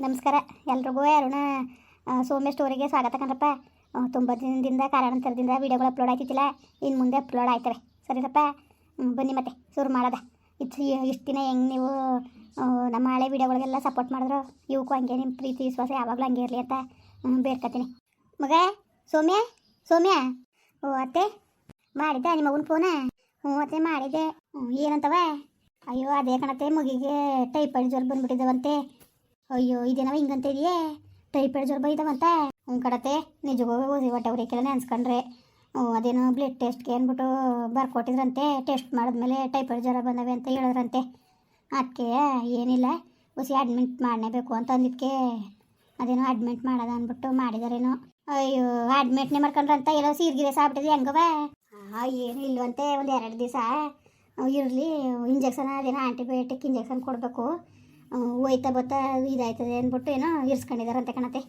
ನಮಸ್ಕಾರ ಎಲ್ರಿಗೂ ಅರುಣ ಸೌಮ್ಯ ಸ್ಟೋರಿಗೆ ಸ್ವಾಗತ ಕಣ್ರಪ್ಪ. ತುಂಬ ದಿನದಿಂದ ಕಾರಣಾಂತರದಿಂದ ವೀಡಿಯೋಗಳು ಅಪ್ಲೋಡ್ ಆಯ್ತಿದ್ದಿಲ್ಲ, ಇನ್ನು ಮುಂದೆ ಅಪ್ಲೋಡ್ ಆಯ್ತವೆ ಸರಿರಪ್ಪ. ಬನ್ನಿ ಮತ್ತೆ ಶುರು ಮಾಡೋದ. ಇಷ್ಟು ದಿನ ಹೆಂಗೆ ನೀವು ನಮ್ಮ ಹಳೆ ವೀಡಿಯೋಗಳಿಗೆಲ್ಲ ಸಪೋರ್ಟ್ ಮಾಡಿದ್ರು, ಇವಕ್ಕೂ ಹಂಗೆ ನಿಮ್ಮ ಪ್ರೀತಿ ವಿಶ್ವಾಸ ಯಾವಾಗಲೂ ಹಂಗೆ ಇರಲಿ ಅಂತ ಬೇಡ್ಕೊತೀನಿ. ಮಗ ಸೌಮ್ಯ ಸೌಮ್ಯ ಓ ಅತ್ತೆ ಮಾಡಿದ್ದೆ ನಿಮ್ಮ ಮಗನ ಫೋನ? ಹ್ಞೂ ಅತ್ತೆ ಮಾಡಿದ್ದೆ. ಏನಂತವ? ಅಯ್ಯೋ ಅದೇ ಕಣತ್ತೆ, ಮಗಿಗೆ ಟೈಫಾಯ್ಡ್ ಜ್ವರ ಬಂದ್ಬಿಟ್ಟಿದ್ದಾವಂತೆ. ಅಯ್ಯೋ ಇದೇನವ ಹಿಂಗಂತ ಇದೆಯೇ, ಟೈಫಾಯ್ಡ್ ಜ್ವರ ಬೈದವಂತ? ಹ್ಞೂ ಕಡತೆ ನಿಜಗೂ ಹೊಟ್ಟೆ ಉರಿಕೆಲ್ಲ ನೆನ್ಸ್ಕೊಂಡ್ರೆ ಅದೇನೋ ಬ್ಲಡ್ ಟೆಸ್ಟ್ಗೆ ಅಂದ್ಬಿಟ್ಟು ಬರ್ಕೊಟ್ಟಿದ್ರಂತೆ. ಟೆಸ್ಟ್ ಮಾಡಿದ್ಮೇಲೆ ಟೈಫಾಯ್ಡ್ ಜ್ವರ ಬಂದವೆ ಅಂತ ಹೇಳಿದ್ರಂತೆ. ಅದಕ್ಕೆ ಏನಿಲ್ಲ ಹೊಸಿ ಅಡ್ಮಿಟ್ ಮಾಡಲೇಬೇಕು ಅಂತ ಅಂದಿದ್ದಕ್ಕೆ ಅದೇನೋ ಅಡ್ಮಿಟ್ ಮಾಡೋದ ಅಂದ್ಬಿಟ್ಟು ಮಾಡಿದಾರೇನೋ. ಅಯ್ಯೋ ಅಡ್ಮಿಟ್ನೇ ಮಾಡ್ಕೊಂಡ್ರಂತ ಎಲ್ಲೋ ಸೀರ್ಗಿರೆ ಸಾಬಿಟ್ಟಿದೆ ಹೆಂಗವ? ಏನು ಇಲ್ವಂತೆ, ಒಂದು 2 ದಿವಸ ಇರಲಿ, ಇಂಜೆಕ್ಷನ್ ಅದೇನೋ ಆಂಟಿಬಯೋಟಿಕ್ ಇಂಜೆಕ್ಷನ್ ಕೊಡಬೇಕು, ಹೋಯ್ತಾ ಬತ್ತಾ ಇದಾಯ್ತದೆ ಅಂದ್ಬಿಟ್ಟು ಏನೋ ಇರಿಸ್ಕೊಂಡಿದಾರಂತೆ ಕಣತೆ.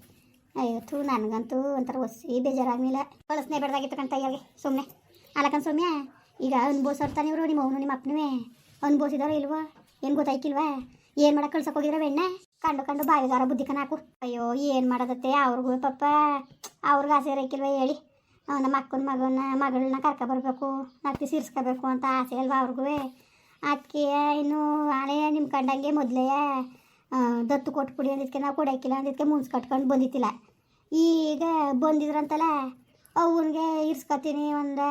ಅಯ್ಯೋ ನನಗಂತೂ ಒಂಥರ ಹೊಸಿ ಬೇಜಾರಾಗಲಿಲ್ಲ, ಕಳಿಸ್ನೇ ಬೇಡ್ದಾಗಿತ್ತು ಕಣ್ತ ಇಯಾಗೆ ಸುಮ್ಮನೆ. ಅಲ್ಲಕನ್ ಸೌಮ್ಯ, ಈಗ ಅನ್ಬೋಸರ್ತಾನೆ ಇವರು, ನಿಮ್ಮ ಅವನು ನಿಮ್ಮ ಅಪ್ಪನವೇ ಅನ್ಬೋಸಿದಾರೋ ಇಲ್ವೋ ಏನು ಗೊತ್ತಾಯ್ಕಿಲ್ವಾ? ಏನು ಮಾಡಕ್ಕೆ ಕಳ್ಸಕ್ಕೆ ಹೋಗಿರೋ ಬೆಣ್ಣೆ ಕಂಡು ಕಂಡು ಬಾವಿಗಾರ ಬುದ್ಧಿಕನ ಹಾಕು. ಅಯ್ಯೋ ಏನು ಮಾಡೋದತ್ತೆ ಅವ್ರಿಗೂ ಪಾಪ, ಅವ್ರಿಗೆ ಆಸೆ ಇರೋಕ್ಕಿಲ್ವ ಹೇಳಿ? ನಮ್ಮ ಅಕ್ಕನ ಮಗಳನ್ನ ಕರ್ಕೊಬರ್ಬೇಕು, ನತ್ತಿ ಸೇರಿಸ್ಕೋಬೇಕು ಅಂತ ಆಸೆ ಅಲ್ವಾ ಅವ್ರಿಗೂ? ಅದಕ್ಕೆ ಇನ್ನು ಆಳೆ ನಿಮ್ಮ ಕಂಡಂಗೆ ಮೊದಲೇ ದತ್ತು ಕೊಟ್ಬಿಡಿ ಅಂದಿದ್ದಕ್ಕೆ ನಾವು ಕೊಡೋಕ್ಕಿಲ್ಲ ಅಂದಿದ್ದಕ್ಕೆ ಮುನ್ಸ್ ಕಟ್ಕೊಂಡು ಬಂದಿತ್ತಿಲ್ಲ. ಈಗ ಬಂದಿದ್ರಂತಲ್ಲ, ಅವ್ನಿಗೆ ಇರ್ಸ್ಕೊತೀನಿ, ಒಂದು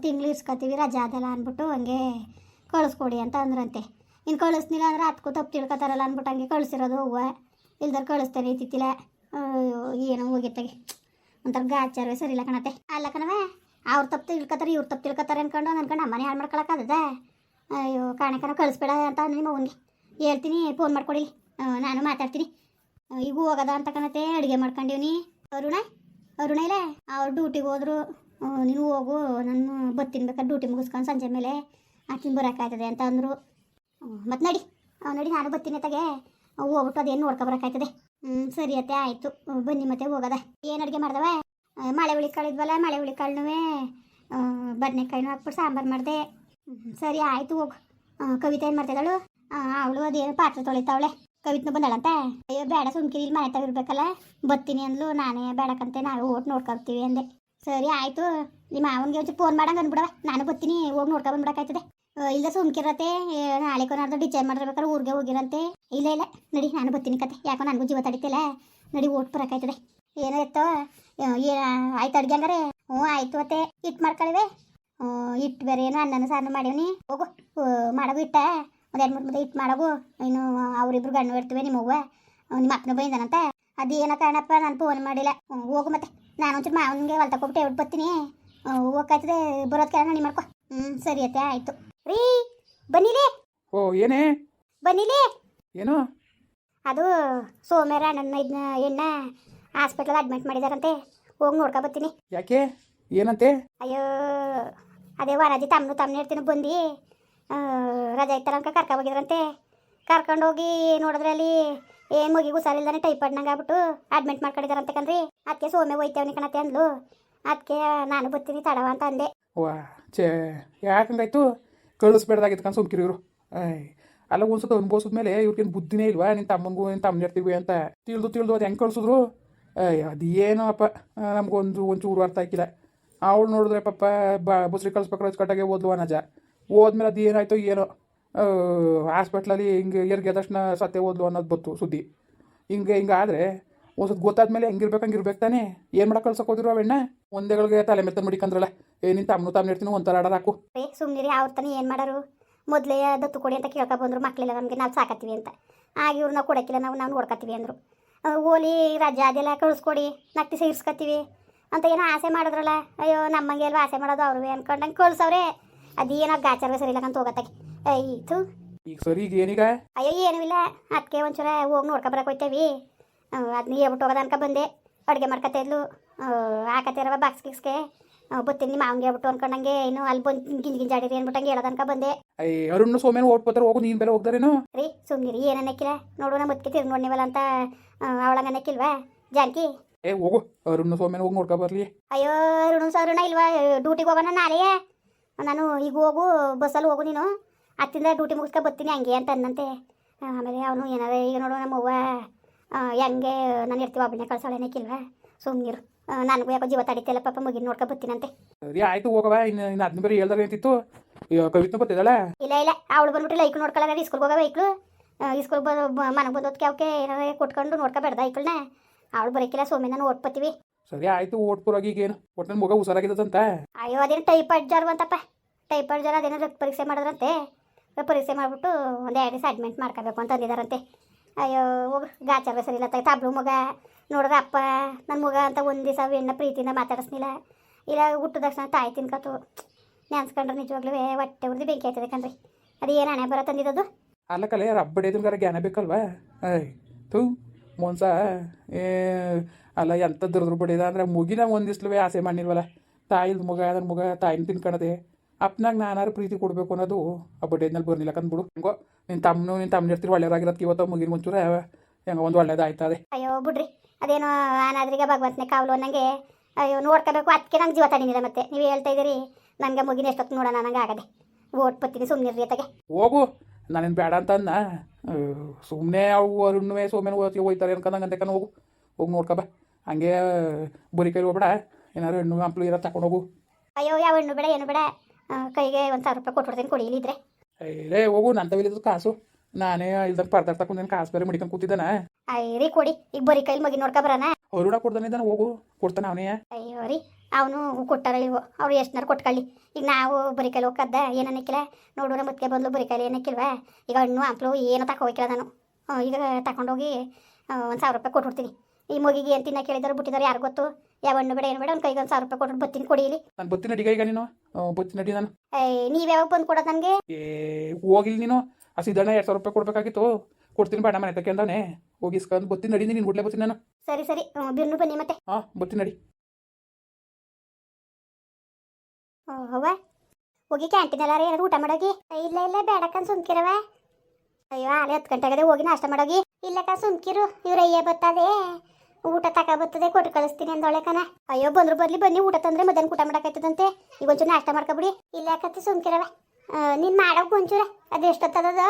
ತಿಂಗಳು ಇರ್ಸ್ಕೊತೀವಿ ರಜಾ ಅದಲ್ಲ ಅಂದ್ಬಿಟ್ಟು ಹಂಗೆ ಕಳಿಸ್ಕೊಡಿ ಅಂತ ಅಂದ್ರಂತೆ. ಇನ್ನು ಕಳಿಸ್ನಿಲ್ಲ ಅಂದ್ರೆ ಅದಕ್ಕೂ ತಪ್ಪು ತಿಳ್ಕೊತಾರಲ್ಲ ಅಂದ್ಬಿಟ್ಟು ಹಂಗೆ ಕಳಿಸಿರೋದು ಹೂವು, ಇಲ್ದಾರೆ ಕಳಿಸ್ತಾನೆ ಇತ್ತಿತ್ತಿಲ್ಲ. ಏನೋ ಹೋಗಿತ್ತಾಗೆ ಒಂಥರ ಗಾಚಾರವೇ ಸರಿ ಇಲ್ಲ ಕಣತ್ತೆ. ಅಲ್ಲ ಕಣವ, ಅವ್ರು ತಪ್ಪು ತಿಳ್ಕೊತಾರೆ ಇವ್ರು ತಪ್ಪು ತಿಳ್ಕೊತಾರೆ ಅನ್ಕೊಂಡು ಅಮ್ಮನೆ ಹಾಳು ಮಾಡ್ಕೊಳಕ್ಕಾಗದ? ಅಯ್ಯೋ ಕಾಣಕನ ಕಳಿಸ್ಬೇಡ ಅಂತ ನಿಮ್ಮ ಅವನಿಗೆ ಹೇಳ್ತೀನಿ, ಫೋನ್ ಮಾಡ್ಕೊಡಿ, ನಾನು ಮಾತಾಡ್ತೀನಿ. ಈಗ ಹೋಗೋದ ಅಂತ ಕಣತೆ, ಅಡುಗೆ ಮಾಡ್ಕೊಂಡಿವ್ನಿ. ಅರುಣ ಇಲ್ಲ, ಅವ್ರು ಡ್ಯೂಟಿಗೆ ಹೋದ್ರು. ನೀನು ಹೋಗು, ನಾನು ಬತ್ತೀನಿ ಬೇಕಾದ್ರೆ ಡ್ಯೂಟಿ ಮುಗಿಸ್ಕೊಂಡು ಸಂಜೆ ಮೇಲೆ ಆಕಿನ ಬರೋಕ್ಕಾಯ್ತದೆ ಅಂತ ಅಂದರು. ಮತ್ತು ನಡಿ ನಾನು ಬತ್ತೀನಿ ತಗೆ, ಹೋಗ್ಬಿಟ್ಟು ಅದೇನು ನೋಡ್ಕೊಬರೋಕ್ಕಾಯ್ತದೆ. ಸರಿ ಅತ್ತೆ ಆಯಿತು, ಬನ್ನಿ ಮತ್ತೆ ಹೋಗೋದ. ಏನು ಅಡುಗೆ ಮಾಡ್ದವ? ಮಳೆ ಹುಳಿ ಕಾಳಿದ್ವಲ್ಲ, ಮಳೆ ಹುಳಿ ಕಾಳನ್ನೂ ಬದನೆಕಾಯಿನೂ ಹಾಕ್ಬಿಟ್ಟು ಸಾಂಬಾರು ಮಾಡಿದೆ. ಸರಿ ಆಯಿತು ಹೋಗು. ಕವಿತಾ ಏನು ಮಾಡ್ತಿದ್ದಾಳು? ಅವಳು ಅದೇನು ಪಾತ್ರೆ ತೊಳಿತಾವಳೆ. ಕವಿತನೂ ಬಂದಳಂತ? ಅಯ್ಯೋ ಬೇಡ ಸುಮ್ಕಿರಿ, ಇಲ್ಲಿ ಮನೆ ತಗಿರ್ಬೇಕಲ್ಲ, ಬತ್ತೀನಿ ಅಂದ್ಲು. ನಾನೇ ಬೇಡಕ್ಕಂತೆ ನಾವು ಓಟ್ ನೋಡ್ಕೊಳ್ತೀವಿ ಅಂದೆ. ಸರಿ ಆಯಿತು, ನಿಮ್ಮ ಮಾವನಿಗೆ ಒಂಚೂರು ಫೋನ್ ಮಾಡಂಗೆ ಅಂದ್ಬಿಡವ, ನಾನು ಬತ್ತೀನಿ, ಹೋಗಿ ನೋಡ್ಕೊಬಂದ್ಬಿಡಕ್ಕಾಯ್ತದೆ. ಇಲ್ಲ ಸುಮ್ಕಿರತ್ತೆ, ನಾಳೆ ಕೊನಾರ್ದು ಡಿಸೈನ್ ಮಾಡಿರ್ಬೇಕಾದ್ರೆ ಊರಿಗೆ ಹೋಗಿರಂತೆ. ಇಲ್ಲ ನಡಿ ನಾನು ಬತ್ತೀನಿ ಕತೆ, ಯಾಕೋ ನನಗೂ ಜೀವ ತಡಿತಿಲ್ಲ, ನಡಿ ಓಟ್ ಬರೋಕ್ಕಾಯ್ತದೆ. ಏನೋ ಎತ್ತೋ ಆಯ್ತು ಅಡುಗೆ ಹಂಗಾರೆ? ಹ್ಞೂ ಆಯಿತು ಅತ್ತೆ, ಹಿಟ್ಟು ಮಾಡ್ಕೊಳ್ಳಿವೆ. ಹಿಟ್ಟು ಬೇರೆ ಏನು ಅನ್ನನ ಸಾರನ್ನು ಮಾಡೀನಿ. ಹೋಗು ಮಾಡೋದು ಹಿಟ್ಟ, ಒಂದು 2-3 ಮುದ್ದೆ ಹಿಟ್ಟು ಮಾಡೋಗು. ಇನ್ನು ಅವರಿಬ್ರು ಗಣ್ಣು ಇರ್ತೀವಿ, ನಿಮ್ಮ ಅವ್ವ ನಿಮ್ಮ ಅಪ್ಪನ ಬೈದಾನಂತ. ಅದೇನೋ ಕಾರಣಪ್ಪ ನಾನು ಫೋನ್ ಮಾಡಿಲ್ಲ. ಹೋಗು ಮತ್ತೆ, ನಾನು ಒಂಚೂರು ಮಾವನಿಗೆ ಹೊಲ ತಗೊಬಿಟ್ಟು ಹೇಳ್ಬಿಟ್ಟು ಬರ್ತೀನಿ. ಹೋಗ್ಕಾಯ್ತದೆ, ಬರೋದು ಕೆಲ ನಡಿ ಮಾಡ್ಕೊ. ಸರಿ ಅತ್ತೆ ಆಯಿತು. ರೀ ಬನ್ನಿಲೇ. ಓ ಏನೇ? ಬನ್ನಿಲೇ. ಏನು? ಅದು ಸೋಮ್ಯಾರ ನನ್ನ ಎಣ್ಣ ಹಾಸ್ಪಿಟ್ಲಲ್ಲಿ ಅಡ್ಮಿಟ್ ಮಾಡಿದಾರಂತೆ, ಹೋಗಿ ನೋಡ್ಕೊ ಬರ್ತೀನಿ. ಯಾಕೆ ಏನಂತೆ? ಅಯ್ಯೋ ಅದೇ ವರಾಜಿ ತಮ್ಮನ ಇರ್ತೀನಿ ಬಂದು ರಜಾ ಇತ್ತಲ್ಲ ಅಂತ ಕರ್ಕೊ ಹೋಗಿದ್ರಂತೆ. ಕರ್ಕೊಂಡೋಗಿ ನೋಡಿದ್ರೆ ಅಲ್ಲಿ ಏನು ಮಗಿಗೂ ಹುಷಾರಿಲ್ದಾನೆ ಟೈಫಾಯ್ಡ್ನಂಗೆ ಆಗ್ಬಿಟ್ಟು ಅಡ್ಮಿಟ್ ಮಾಡ್ಕೊಂಡಿದ್ದಾರಂತೆ ಕಣ್ರಿ. ಅದಕ್ಕೆ ಸೋಮೆ ಹೋಯ್ತೇವನಿ ಕಣತೆ ಅಂದ್ಲು. ಅದಕ್ಕೆ ನಾನು ಬರ್ತೀನಿ ತಡವ ಅಂತ ಅಂದೆ. ವಾ ಯಾಕಂಗಾಯ್ತು? ಕಳಿಸ್ಬೇಡ್ದಾಗಿತ್ತು ಕಣ್ ಸುಮ್ಕಿರಿ ಇವರು. ಅಲ್ಲ ಒಂದ್ಸತ ಅನ್ಬೋಸಿದ್ಮೇಲೆ ಇವ್ರಿಗೇನು ಬುದ್ಧಿನೇ ಇಲ್ವಾ? ನಿನ್ನ ತಮ್ಮನ ಇರ್ತೀವಿ ಅಂತ ತಿಳಿದು ಅದು ಹೆಂಗೆ ಕಳಿಸಿದ್ರು? ಅದೇನೋ ಅಪ್ಪ ಒಂಚೂರು ಅರ್ಥ ಆಗಿಲ್ಲ. ಅವಳು ನೋಡಿದ್ರೆ ಪಾಪ ಬಸ್ರಿ ಕಳಿಸ್ಬೇಕಾದ್ರೆ ಕಟ್ಟಾಗೆ ಓದ್ಲು ಅನಜ. ಹೋದ್ಮೇಲೆ ಅದು ಏನಾಯ್ತು ಏನೋ, ಹಾಸ್ಪಿಟ್ಲಲ್ಲಿ ಹಿಂಗೆ ಹೆರಿಗೆ ತಕ್ಷಣ ಸತ್ತೆ ಓದ್ಲು ಅನ್ನೋದು ಬತ್ತು ಸುದ್ದಿ. ಹಿಂಗಾದರೆ ಒಂದ್ಸತಿ ಗೊತ್ತಾದ್ಮೇಲೆ ಹಂಗಿರ್ಬೇಕು ತಾನೇ? ಏನು ಮಾಡಕ್ಕೆ ಕಳ್ಸಕ್ಕೆ ಹೋದಿರೋ ಅವೆಣ್ಣ? ಒಂದೇಗಳಿಗೆ ತಲೆ ಮೆತ್ತ ಮಡಿಕಂದ್ರಲ್ಲ, ನಿನ್ನ ತಮ್ಮನ ಇರ್ತೀನಿ ಒಂಥರ ಆಡೋದು ಹಾಕು. ಸುಮ್ಮನಿರಿ, ಅವ್ರ ತಾನೇ ಏನು ಮಾಡೋರು? ಮೊದಲೇ ದತ್ತು ಕೊಡಿ ಅಂತ ಕೇಳ್ಕೊ ಬಂದರು, ಮಕ್ಕಳಿಲ್ಲ ನಮಗೆ, ನಾವು ಸಾಕತ್ತೀವಿ ಅಂತ. ಆಗ ಇವ್ರು ನಾವು ಕೊಡೋಕ್ಕಿಲ್ಲ, ನಾವು ನೋಡ್ಕೊತೀವಿ ಅಂದರು. ಓಲಿ ರಜಾ ಅದೆಲ್ಲ ಕಳಿಸ್ಕೊಡಿ, ನಕ್ತಿ ಸೇರಿಸ್ಕೊತೀವಿ ಅಂತ ಏನೋ ಆಸೆ ಮಾಡಿದ್ರಲ್ಲ. ಅಯ್ಯೋ ನಮ್ಮಂಗೆ ಅಲ್ವಾ ಆಸೆ ಮಾಡೋದು ಅವ್ರು ಅನ್ಕೊಂಡಂಗೆ ಕಳ್ಸವ್ರೆ. ಅದೇನೋ ಗಾಚಾರವೇ ಸರಿ ಇಲ್ಲ ಅಂತ ಹೋಗತ್ತಾಗೆ. ಆಯ್ತು ಈಗ ಸರಿ, ಈಗ ಏನೀಗ? ಅಯ್ಯೋ ಏನೂ ಇಲ್ಲ, ಅದಕ್ಕೆ ಒಂಚೂರ ಹೋಗಿ ನೋಡ್ಕೊಬರಕ್ಕೆ ಹೋಯ್ತೇವಿ. ಅದನ್ನ ಹೇಳ್ಬಿಟ್ಟು ಹೋಗೋದು ಅನ್ಕೊ ಬಂದೆ. ಅಡುಗೆ ಮಾಡ್ಕೊತಾ ಇದ್ಲು, ಹಾಕತ್ತಿರವ ಬಾಕ್ಸ್ಗೆ ಬತ್ತೀನಿ ನಿಮ್ಮ ಮಾವಂಗೆ ಹೇಳ್ಬಿಟ್ಟು ಅನ್ಕೊಂಡಂಗೆ. ಇನ್ನು ಅಲ್ಲಿ ಬಂದು ಗಿಂಜಾಡಿರಿ ಅಂದ್ಬಿಟ್ಟಂಗೆ ಹೇಳೋದು ಅನ್ಕೊ ಬಂದೆ. ಅರುಣ್ ಸೋಮೇನ ಓಟ್ಬೋತಾರೆ, ಹೋಗು ನೀನು ಬೇರೆ ಹೋಗ್ದಾರೇನು? ರೀ ಸುಮ್ಮನಿರಿ, ಏನನ್ನಕ್ಕಿಲ್ಲ ನೋಡು, ನಮ್ಮ ಮುದ್ಕೆ ತಿರ್ಗಿ ನೋಡ್ನಿವಲ್ಲ ಅಂತ ಅವಳಂಗನ್ನಕ್ಕಿಲ್ವಾ ಜಾನಕಿ? ಹೋಗು ಅರುಣ್ ಸೋಮೇನ ಹೋಗಿ ನೋಡ್ಕೊ ಬರ್ಲಿ. ಅಯ್ಯೋ ಅರುಣ ಇಲ್ವಾ? ಡ್ಯೂಟಿಗೆ ಹೋಗೋಣ ನಾಳೆಯೇ. ನಾನು ಈಗ ಹೋಗು, ಬಸ್ಸಲ್ಲಿ ಹೋಗು ನೀನು, ಹತ್ತಿಂದ ಡ್ಯೂಟಿ ಮುಗಿಸ್ಕೊ ಬರ್ತೀನಿ ಹಂಗೆ ಅಂತ ಅನ್ನಂತೆ. ಆಮೇಲೆ ಅವನು ಏನಾರ ಈಗ ನೋಡು ನಮ್ಮ ಅವ್ವ ಹೆಂಗೆ ನಾನು ಇರ್ತೀವಿ ಒಬ್ಬನೇ ಕಳ್ಸೋಳೇನಕ್ಕಿಲ್ವಾ ಸುಮ್ಮನಿರು. ನನಗೂ ಯಾಕೋ ಜೀವ ತಡಿತಿಲ್ಲ ಪಾಪ ಮಗಿನ ನೋಡ್ಕೊ ಬರ್ತೀನಂತೆ. ಸರಿ ಆಯ್ತು ಹೋಗವ. ಇನ್ನು ಅದನ್ನ ಬೇರೆ ಹೇಳ್ದಾರೆ ಅಂತಿತ್ತು. ಕವಿತ್ನ ಬರ್ತಿದ್ದಾಳ? ಇಲ್ಲ ಅವಳು ಬಂದ್ಬಿಟ್ಟು ಲೈಕ್ ನೋಡ್ಕೊಳ್ಳಾಗ ಸ್ಕೂಲ್ಗೆ ಹೋಗವ ಐಕ್ಳು. ಸ್ಕೂಲ್ಗೆ ಬಂದು ಮನೆಗೆ ಬಂದೋದಕ್ಕೆ ಅವಕ್ಕೆ ಏನಾರ ಕೊಟ್ಕೊಂಡು ನೋಡ್ಕೊಬೇಡ್ದ ಐಕ್ಳನ್ನ. ಅವಳು ಬರೋಕ್ಕಿಲ್ಲ ಸೋಮೇನ ಓಡ್ಪತ್ತೀವಿ. ಸರಿ ಆಯ್ತು ಓಟ್ಪುರಾಗಿ ಈಗೇನು ಒಟ್ಟು ಮಗ ಹುಷಾರಾಗಿದ್ದದಂತ. ಅಯ್ಯೋ ಅದೇನು ಟೈಫಾಯ್ಡ್ ಜ್ವರ ಅಂತಪ್ಪ. ಟೈಫಾಯ್ಡ್ ಜ್ವರ ಅದೇನೋ ರಕ್ತ ಪರೀಕ್ಷೆ ಮಾಡಿದ್ರಂತೆ. ಪರೀಕ್ಷೆ ಮಾಡಿಬಿಟ್ಟು ಒಂದು 2 ದಿವಸ ಅಡ್ಮಿಟ್ ಮಾಡ್ಕೋಬೇಕು ಅಂತ ಅಂದಿದ್ದಾರಂತೆ. ಅಯ್ಯೋ ಹೋಗ್ರಿ ಗಾಚಾರ ಸರಿ ಇಲ್ಲ ತಬ್ಳು ಮಗ ನೋಡ್ರೆ ಅಪ್ಪ ನನ್ನ ಮಗ ಅಂತ ಒಂದು ದಿವಸ ಹೆಣ್ಣ ಪ್ರೀತಿಯಿಂದ ಮಾತಾಡಿಸ್ನಿಲ್ಲ. ಇಲ್ಲ ಹುಟ್ಟಿದ ತಕ್ಷಣ ತಾಯಿ ತಿನ್ಕತು ನೆನ್ಸ್ಕೊಂಡ್ರೆ ನಿಜವಾಗ್ಲೂ ಹೊಟ್ಟೆ ಉರ್ದು ಬೆಂಕಿ ಆಯ್ತದೆ ಕಣ್ರಿ. ಅದು ಏನು ಹಣೆ ಬರೋ ತಂದಿದ್ದದು. ಅಲ್ಲ ಕಲೆ ರಬ್ಬಡಿಯದ್ರ ಜ್ಞಾನ ಬೇಕಲ್ವಾ? ಥೂ ಮೊನ್ಸ ಏ ಅಲ್ಲ ಎಂಥ ದುರ್ದ್ರ ಬಡಿದ ಅಂದ್ರೆ ಮುಗಿನ ಒಂದಿಸ್ಲವೇ ಆಸೆ ಮಾಡಿಲ್ವಲ್ಲ. ತಾಯಿದ ಮಗ ನನ್ನ ಮಗ ತಾಯಿನ ತಿನ್ಕೊಳದೆ ಅಪ್ಪನಾಗ ನಾನಾರು ಪ್ರೀತಿ ಕೊಡಬೇಕು ಅನ್ನೋದು ಆ ಬಡ್ಡಿದ್ನಲ್ಲಿ ಬರ್ನಿಲ್ಲ ಕಂದ್ಬಿಡು. ಹೆಂಗೋ ನಿನ್ನ ತಮ್ಮನ ಇರ್ತೀರಿ ಒಳ್ಳೆಯವ್ರಾಗಿರೋದಕ್ಕೆ ಇವತ್ತು ಮುಗಿನ ಮುಂಚೂರ ಹೆಂಗೋ ಒಂದು ಒಳ್ಳೇದಾಯ್ತದೆ. ಅಯ್ಯೋ ಬಿಡ್ರಿ ಅದೇನೋ ಅನಾದ್ರಿಗೆ ಭಗವಂತನೇ ಕಾವಲು ಅನ್ನಂಗೆ. ಅಯ್ಯೋ ನೋಡ್ಕೋಬೇಕು ಅದಕ್ಕೆ ನಂಗೆ ಜೀವ ತಡೀನಿಲ್ಲ. ಮತ್ತೆ ನೀವು ಹೇಳ್ತಾ ಇದ್ದೀರಿ ನನಗೆ ಮುಗಿನ ಎಷ್ಟೊತ್ತು ನೋಡೋಣ ನಂಗೆ ಆಗದೆ. ಓಟ್ ಬತ್ತೀನಿ ಸುಮ್ಮನಿರ್ರಿ ಅತ್ತಗೆ. ಹೋಗು ನಾನೇನು ಬೇಡ ಅಂತ ಅನ್ನ ಸುಮ್ಮನೆ ಅವು ಅರುಣ್ಣುವೆ ಸೋಮೇನು ಹೋಯ್ತಾರೆ ಅನ್ಕೊಂಡಂಗಂತೆ ಹೋಗು ಹೋಗಿ ನೋಡ್ಕೊಬ. ಹಂಗೆ ಬರೀ ಕೈ ಹೋಗ್ಬೇಡ. ಏನಾರು ಹೆಣ್ಣು ಹಂಪ್ಲು ಇರೋ ತಗೊಂಡೋಗು. ಅಯ್ಯೋ ಯಾವ ಹೆಣ್ಣು ಬೇಡ ಏನು ಬೇಡ. ಕೈಗೆ 1,000 ರೂಪಾಯಿ ಕೊಟ್ಬಿಡ್ತೀನಿ ಕೊಡಿ ಇಲ್ಲಿದ್ರೆ. ಏ ಹೋಗು ನನ್ನ ತವಿಲಿದ್ದು ಕಾಸು ನಾನೇ ಇಲ್ದಂಗೆ ಪರ್ದಾರ್ ತಗೊಂಡು ಕಾಸು ಬೇರೆ ಮಡಿಕೊಂಡು ಕೂತಿದ್ದಾನ. ಅಯ್ಯ ಕೊಡಿ ಈಗ ಬರೀ ಕೈಲಿ ಮಗಿ ನೋಡ್ಕೊಬರೋಣ. ಹೊರಡ ಕೊಡ್ತಾನಿದ್ದಾನೆ ಹೋಗು ಕೊಡ್ತಾನೆ ಅವನೇ. ಅಯ್ಯೋ ರೀ ಅವನು ಕೊಟ್ಟಾರ ಇವು ಅವ್ರು ಎಷ್ಟನಾರು ಕೊಟ್ಕೊಳ್ಳಿ. ಈಗ ನಾವು ಬರೀ ಕೈಲಿ ಹೋಗದ್ದ ಏನನ್ನಕ್ಕಿಲ್ಲ ನೋಡು ನಮ್ಮ ಮುತ್ತಿಗೆ ಬಂದು ಬರೀ ಕೈಲಿ ಏನಕ್ಕಿಲ್ವಾ. ಈಗ ಹಣ್ಣು ಹಂಪ್ಲು ಏನೋ ತಗೋಬೇಕಿಲ್ಲ ನಾನು. ಈಗ ತಗೊಂಡೋಗಿ 1,000 ರೂಪಾಯಿ ಕೊಟ್ಬಿಡ್ತೀನಿ. ಈ ಮಗಿಗೆ ಏನು ತಿನ್ನ ಕೇಳಿದಾರೆ ಬಿಟ್ಟಿದ್ದಾರೆ ಯಾರು ಗೊತ್ತು. ಯಾವ ಹಣ್ಣು ಬೇಡ ಏನು ಬೇಡ ಒಂದು ಕೈಗೆ 1,000 ರೂಪಾಯಿ ಕೊಟ್ಬಿಟ್ಟು ಬತ್ತೀನಿ ಕೊಡಿ ಇಲ್ಲಿ. ನಾನು ಬತ್ತೀನಿ ನಡಿಗ ಈಗ ನೀನು ಬತ್ತೀನಿ ನಡಿ ನಾನು. ನೀವು ಯಾವಾಗ ಬಂದು ಕೊಡೋದು ನನಗೆ? ಹೋಗಿಲ್ಲ ನೀನು ಆ ಸಿದ್ದಣ್ಣ 2,000 ರೂಪಾಯಿ ಕೊಡ್ಬೇಕಾಗಿತ್ತು ಕೊಡ್ತೀನಿ ಬೇಡ ಮನೆ ತಕ್ಕೆ ಅಂದವನೇ ಹೋಗಿ ಇಸ್ಕೊಂಡು ಬತ್ತೀನಿ ನಡಿ ನೀನು ಗುಡ್ಲೆ ಬತ್ತೀನಿ ನಾನು. ಸರಿ ಸರಿ ಬಿರ್ನು ಬನ್ನಿ ಮತ್ತೆ. ಬತ್ತೀನಿ ನಡಿ. ಹೌವ ಹೋಗಿ ಕ್ಯಾಂಟೀನ್ ಎಲ್ಲಾರ ಏನಾದ್ರು ಊಟ ಮಾಡೋಗಿ. ಇಲ್ಲ ಬೇಡಕ್ಕನ್ ಸುಮ್ಕಿರವ. ಅಯ್ಯೋ ಆಲೆ 10 ಗಂಟೆ ಆಗದೆ ಹೋಗಿ ನಾಷ್ಟ ಮಾಡೋಗಿ. ಇಲ್ಲಕ್ಕ ಸುಮ್ಕಿರು ಇವ್ರ ಅಯ್ಯ ಬರ್ತದೆ ಊಟ ತಕ ಬರ್ತದೆ ಕೊಟ್ಟು ಕಳಿಸ್ತೀನಿ ಅಂದೊಳೆ ಕನ. ಅಯ್ಯೋ ಬಂದ್ರು ಬರ್ಲಿ ಬನ್ನಿ ಊಟ ತಂದ್ರೆ ಮಧ್ಯಾಹ್ನ ಊಟ ಮಾಡಕ್ಕಾಯ್ತದಂತೆ. ಈಗ ಒಂಚೂರು ನಾಷ್ಟ ಮಾಡ್ಕೊಬಿಡಿ. ಇಲ್ಲಕ್ಕತ್ತೆ ಸುಮ್ಕಿರವ ನೀನು ಮಾಡೋಕೆ ಒಂಚೂರ ಅದು ಎಷ್ಟೊತ್ತದ.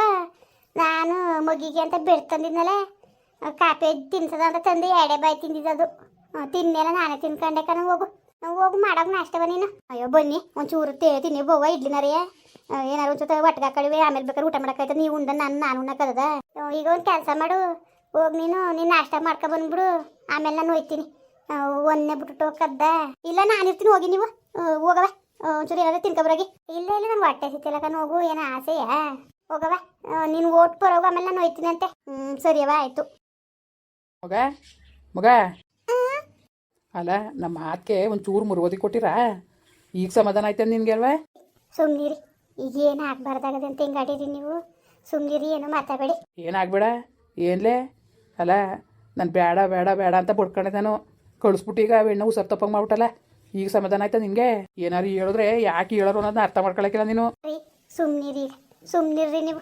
ನಾನು ಮಗಿಗೆ ಅಂತ ಬೆಡ್ ತಂದಿದ್ನಲ್ಲ ಕಾಪಿ ತಿನ್ಸದ ಅಂತ ತಂದು 2 ಬಾಯಿ ತಿಂದಿದ್ದದು. ತಿನ್ನೆಲ್ಲ ನಾನೇ ತಿನ್ಕೊಂಡೆ ಕಣ. ಹೋಗು ಮಾಡೋಕೆ ನಾಷ್ಟವ ನೀನು. ಅಯ್ಯೋ ಬನ್ನಿ ಒಂಚೂರು ತಿನ್ನಿ ಬೋವ ಇಡ್ಲಿನಾರೇ ಏನಾರು ಒಂಚೂರು ಒಟ್ಟಿಗೆ ಹಾಕಳಿವೆ ಆಮೇಲೆ ಬೇಕಾದ್ರೆ ಊಟ ಮಾಡೋಕ್ಕಾಯ್ತದೆ. ನೀವು ಉಂಡ ನಾನು ಉಣ್ಣಕ್ಕದ. ಈಗ ಒಂದು ಕೆಲಸ ಮಾಡು ಹೋಗಿ ನೀನು ನಾಷ್ಟ ಮಾಡ್ಕೊ ಬಂದ್ಬಿಡು ಆಮೇಲೆ ನಾನು ಹೋಯ್ತೀನಿ. ಒಂದೇ ಬಿಟ್ಟು ಹೋಗದ್ದ. ಇಲ್ಲ ನಾನಿರ್ತೀನಿ ಹೋಗಿ ನೀವು ಹೋಗವ ಒಂಚೂರು ಏನಾದ್ರು ತಿನ್ಕೊಬರೋಗಿ. ಇಲ್ಲ ನಾನು ಹೊಟ್ಟೆ ಸಿತ್ತಿಲ್ಲ ಕಣ ಹೋಗು ಏನೋ ಆಸೆಯಾ ಹೋಗವ. ನೀನು ಓಟ್ ಬರೋಗು ಆಮೇಲೆ ನಾನು ಹೋಯ್ತೀನಿ ಅಂತೆ. ಸರಿಯವ ಆಯಿತು. ಮಗ ಮಗ ಅಲ್ಲ ನಮ್ಮ ಮಾತಕ್ಕೆ ಒಂಚೂರು ಮುರುಗೋದಿ ಕೊಟ್ಟಿರ ಈಗ ಸಮಾಧಾನ ಆಯ್ತು ನಿನ್ಗೆ ಅಲ್ವಾ? ಸುಮ್ಮನಿರಿ ಈಗ ಏನು ಆಗ್ಬಾರ್ದಾಗದೆ ಅಂತ ಹಿಂಗಾಡಿರಿ ನೀವು. ಸುಮ್ಮನಿರಿ ಏನು ಮಾತಾಡಬೇಡಿ. ಏನಾಗಬೇಡ ಏನ್ಲೇ ಅಲ್ಲ ನಾನು ಬೇಡ ಬೇಡ ಬೇಡ ಅಂತ ಬಡ್ಕೊಂಡೆ ನಾನು ಕಳಿಸ್ಬಿಟ್ಟು ಈಗ ಬೆಣ್ಣೆ ಉಸರ್ ತಪ್ಪಂಗೆ ಮಾಡ್ಬಿಟ್ಟಲ್ಲ. ಈಗ ಸಮಾಧಾನ ಆಯ್ತಾ ನಿನಗೆ? ಏನಾರು ಹೇಳಿದ್ರೆ ಯಾಕೆ ಹೇಳೋರು ಅನ್ನೋದನ್ನ ಅರ್ಥ ಮಾಡ್ಕೊಳಕಿಲ್ಲ ನೀನು. ರೀ ಸುಮ್ಮನಿರ್ರಿ ನೀವು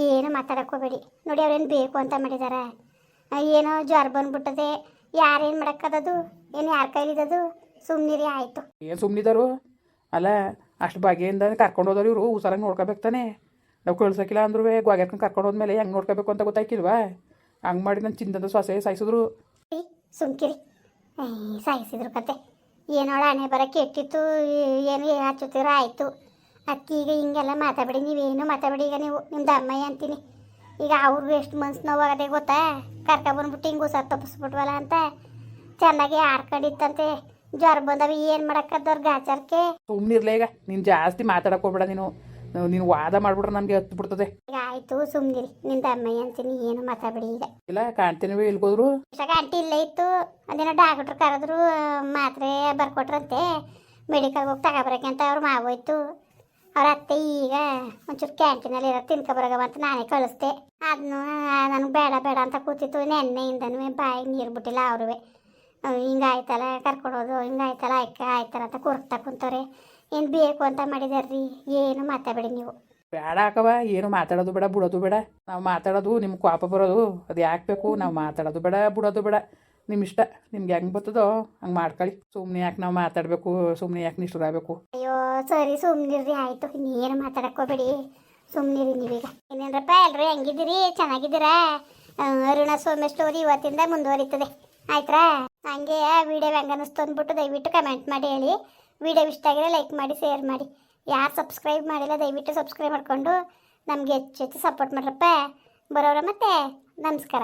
ಏನು ಮಾತಾಡೋಕ್ಕೋಬೇಡಿ. ನೋಡಿ ಅವ್ರೇನು ಬೇಕು ಅಂತ ಮಾಡಿದಾರ. ಏನೋ ಜ್ವರ ಬಂದ್ಬಿಟ್ಟದೆ ಯಾರೇನು ಮಾಡೋಕ್ಕದದು ಏನು ಯಾರ ಕೈಲಿದ್ದದು. ಸುಮ್ಮನಿರಿ ಆಯಿತು. ಏನು ಸುಮ್ಮನಿದ್ದಾರು ಅಲ್ಲ ಅಷ್ಟು ಬಗೆಯಿಂದ ಕರ್ಕೊಂಡು ಹೋದವ್ರು ಇವರು ಹುಷಾರಾಗಿ ನೋಡ್ಕೋಬೇಕು ತಾನೆ. ನಾವು ಕಳ್ಸೋಕಿಲ್ಲ ಅಂದ್ರೂ ಗೋಗ್ಯಾರ್ಕೊಂಡು ಕರ್ಕೊಂಡು ಹೋದ್ಮೇಲೆ ಹೆಂಗೆ ನೋಡ್ಕೋಬೇಕು ಅಂತ ಗೊತ್ತಾಯ್ಕಿಲ್ವಾ? ಹಂಗೆ ಮಾಡಿ ನನ್ನ ಚಿಂತದ ಸೊಸೆ ಸಾಯಿಸಿದ್ರು. ಸುಮ್ಕಿರಿ ಸಾಯಿಸಿದ್ರು ಕತೆ. ಏನೋಳ ಹಣೆ ಬರ ಕೆಟ್ಟಿತ್ತು ಏನು ಹಚ್ಚುತ್ತೀರ ಆಯಿತು. ಅದಕ್ಕೆ ಈಗ ಹಿಂಗೆಲ್ಲ ಮಾತಾಡಬೇಡಿ. ನೀವೇನು ಮಾತಾಡಬೇಡಿ. ಈಗ ನೀವು ನಿಮ್ದು ಅಮ್ಮಯ್ಯ ಅಂತೀನಿ. ಈಗ ಅವ್ರಿಗೂ ಎಷ್ಟು ಮನ್ಸು ನೋವಾಗದೆ ಗೊತ್ತಾ? ಕರ್ಕೊಬಂದ್ಬಿಟ್ಟು ಹಿಂಗೆ ಹುಷಾರು ತಪ್ಪಿಸ್ಬಿಟ್ವಲ್ಲ ಅಂತ ಚೆನ್ನಾಗಿ ಆಡ್ಕೊಂಡಿತ್ತಂತೆ. ಜ್ವರ ಬಂದವ ಏನು ಮಾಡೋಕ್ಕದವ್ರು ಗಾಚಾರಕ್ಕೆ. ಸುಮ್ಮನಿರ್ಲೇ ಈಗ ನೀನು ಜಾಸ್ತಿ ಮಾತಾಡಕ್ಕೆ ಹೋಗ್ಬೇಡ. ನೀನು ವಾದ ಮಾಡ್ಬಿಟ್ರೆ ನನಗೆ ಹತ್ತು ಬಿಡ್ತದೆ. ಈಗ ಆಯಿತು ಸುಮ್ಮನಿರಿ. ನಿಂದ ಅಮ್ಮಯ್ಯ ಅಂತೀನಿ ಏನು ಮಾತಾಡಬೇಡಿ. ಈಗ ಇಲ್ಲ ಕಾಣ್ತೀನಿ ಎಲ್ಗೋದ್ರು ಆಂಟಿ ಇಲ್ಲೇ ಇತ್ತು. ಅದೇನೋ ಡಾಕ್ಟ್ರು ಕರೆದ್ರು ಮಾತ್ರೆ ಬರ್ಕೊಟ್ರಂತೆ. ಮೆಡಿಕಲ್ಗೆ ಹೋಗಿ ತಗೊಬರಕ್ಕೆ ಅಂತ ಅವ್ರು ಮಾವೋಯ್ತು. ಅವ್ರ ಅತ್ತೆ ಈಗ ಒಂಚೂರು ಕ್ಯಾಂಟೀನಲ್ಲಿ ಇರೋ ತಿನ್ಕೊಬರಗವ ಅಂತ ನಾನೇ ಕಳಿಸ್ದೆ. ಅದನ್ನು ನನಗೆ ಬೇಡ ಬೇಡ ಅಂತ ಕೂತಿತ್ತು. ನೆನ್ನೆಯಿಂದನೂ ಬಾಯಿಗೆ ನೀರು ಬಿಟ್ಟಿಲ್ಲ ಅವ್ರೂ. ಹಿಂಗಾಯ್ತಲ್ಲ ಕರ್ಕೊಡೋದು ಹಿಂಗಾಯ್ತಲ್ಲ ಆಯ್ತಾರ ಅಂತ ಕುರ್ತಾ ಕುಂತಾರೆ. ಏನು ಬೇಕು ಅಂತ ಮಾಡಿದಾರ್ರಿ. ಏನು ಮಾತಾಡಬೇಡಿ ನೀವು. ಬೇಡ ಹಾಕವ ಏನು ಮಾತಾಡೋದು ಬೇಡ ಬಿಡೋದು ಬೇಡ. ನಾವು ಮಾತಾಡೋದು ನಿಮ್ಗೆ ಕೋಪ ಬರೋದು ಅದು ಯಾಕೆ ಬೇಕು? ನಾವು ಮಾತಾಡೋದು ಬೇಡ ಬಿಡೋದು ಬೇಡ. ನಿಮ್ಮ ಇಷ್ಟ. ನಿಮ್ಗೆ ಹೆಂಗೆ ಬರ್ತದೋ ಹಂಗೆ ಮಾಡ್ಕೊಳ್ಳಿ. ಸುಮ್ಮನೆ ಯಾಕೆ ನಾವು ಮಾತಾಡಬೇಕು? ಸುಮ್ಮನೆ ಯಾಕೆ ನಿಷ್ಠರಾಗಬೇಕು? ಅಯ್ಯೋ ಸರಿ ಸುಮ್ಮನಿರ್ರಿ ಆಯಿತು. ಇನ್ನೇನು ಮಾತಾಡಕ್ಕೋಬೇಡಿ. ಸುಮ್ಮನಿರಿ ನೀವೀಗ. ಇನ್ನೇನಪ್ಪ ಎಲ್ಲರೂ ಹೆಂಗಿದ್ದೀರಿ? ಚೆನ್ನಾಗಿದ್ದೀರಾ? ಅರುಣ ಸೌಮ್ಯ ಸ್ಟೋರಿ ಇವತ್ತಿಂದ ಮುಂದುವರಿತದೆ ಆಯ್ತಾ. ಹಂಗೆ ವಿಡಿಯೋ ಹೆಂಗೆ ಅನ್ನಿಸ್ತು ಅಂದ್ಬಿಟ್ಟು ದಯವಿಟ್ಟು ಕಮೆಂಟ್ ಮಾಡಿ ಹೇಳಿ. ವಿಡಿಯೋ ಇಷ್ಟ ಆಗಿದ್ರೆ ಲೈಕ್ ಮಾಡಿ ಶೇರ್ ಮಾಡಿ. ಯಾರು ಸಬ್ಸ್ಕ್ರೈಬ್ ಮಾಡಿಲ್ಲ ದಯವಿಟ್ಟು ಸಬ್ಸ್ಕ್ರೈಬ್ ಮಾಡಿಕೊಂಡು ನಮಗೆ ಹೆಚ್ಚು ಹೆಚ್ಚು ಸಪೋರ್ಟ್ ಮಾಡ್ರಪ್ಪ. ಬರೋರ ಮತ್ತೆ ನಮಸ್ಕಾರ.